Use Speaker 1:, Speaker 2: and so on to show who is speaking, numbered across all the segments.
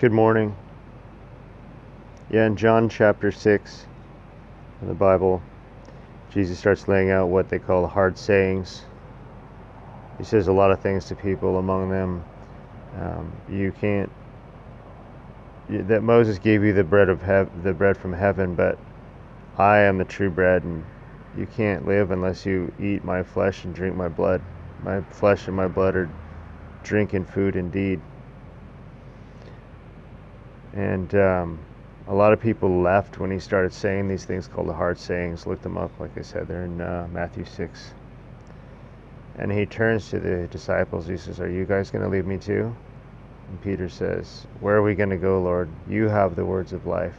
Speaker 1: Good morning. Yeah, in John chapter 6 in the Bible, Jesus starts laying out what they call hard sayings. He says a lot of things to people, among them, that Moses gave you the bread from heaven, but I am the true bread, and you can't live unless you eat my flesh and drink my blood. My flesh and my blood are drink and food indeed. And a lot of people left when he started saying these things called the hard sayings. Look them up, like I said, they're in Matthew 6. And he turns to the disciples. He says, "Are you guys going to leave me too?" And Peter says, "Where are we going to go, Lord? You have the words of life."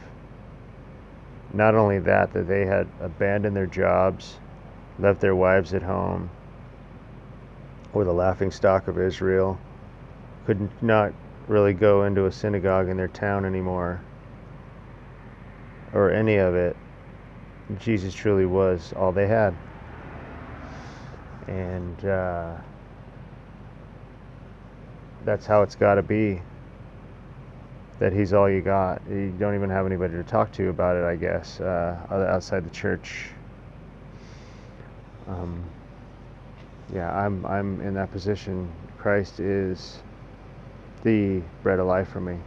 Speaker 1: Not only that they had abandoned their jobs, left their wives at home, were the laughingstock of Israel, could not really go into a synagogue in their town anymore, or any of it. Jesus truly was all they had. And that's how it's got to be, that he's all you got. You don't even have anybody to talk to about it, I guess, outside the church. I'm in that position. Christ is the bread of life for me.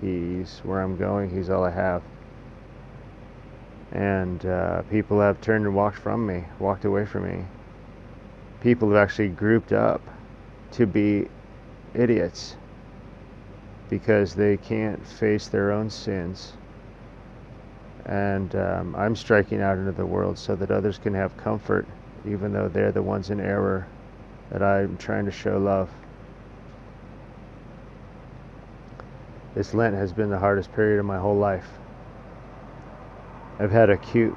Speaker 1: He's where I'm going. He's all I have. And people have turned and walked away from me. People have actually grouped up to be idiots because they can't face their own sins. And I'm striking out into the world so that others can have comfort, even though they're the ones in error, that I'm trying to show love. This Lent has been the hardest period of my whole life. I've had acute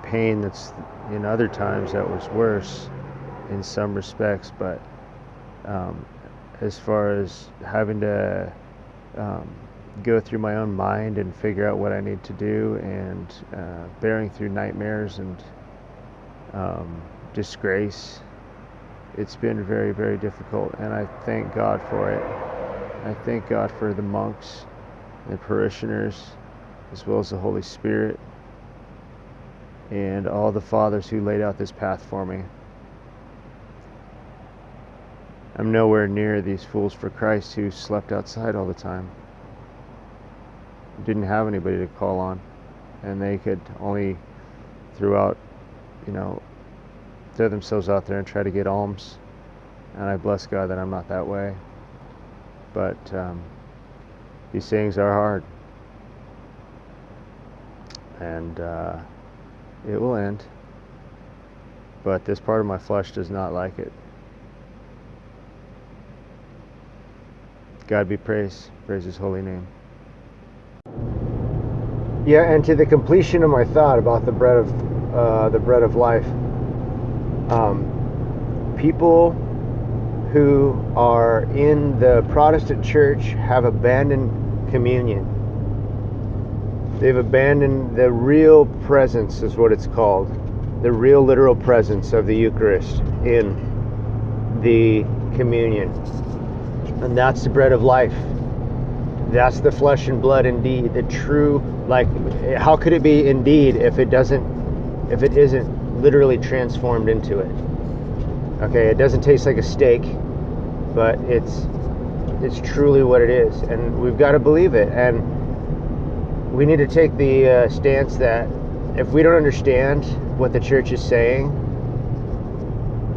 Speaker 1: pain that's in other times that was worse in some respects, but as far as having to go through my own mind and figure out what I need to do, and bearing through nightmares and disgrace, it's been very, very difficult, and I thank God for it. I thank God for the monks, the parishioners, as well as the Holy Spirit, and all the fathers who laid out this path for me. I'm nowhere near these fools for Christ who slept outside all the time. Didn't have anybody to call on, and they could only throw themselves out there and try to get alms. And I bless God that I'm not that way. But these sayings are hard, and it will end. But this part of my flesh does not like it. God be praised. Praise His holy name. Yeah, and to the completion of my thought about the bread of life, people who are in the Protestant church have abandoned communion. They've abandoned the real presence, is what it's called, the real literal presence of the Eucharist in the communion. And that's the bread of life. That's the flesh and blood indeed, the true, how could it be indeed if it isn't literally transformed into it? Okay, it doesn't taste like a steak, but it's truly what it is, and we've got to believe it. And we need to take the stance that if we don't understand what the church is saying,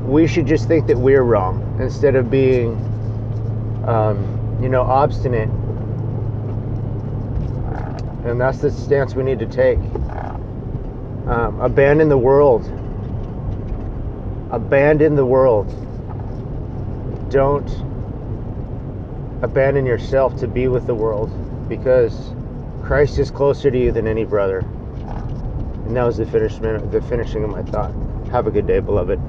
Speaker 1: we should just think that we're wrong instead of being obstinate. And that's the stance we need to take. Abandon the world. Abandon the world. Don't abandon yourself to be with the world, because Christ is closer to you than any brother. And that was the finishing of my thought. Have a good day, beloved.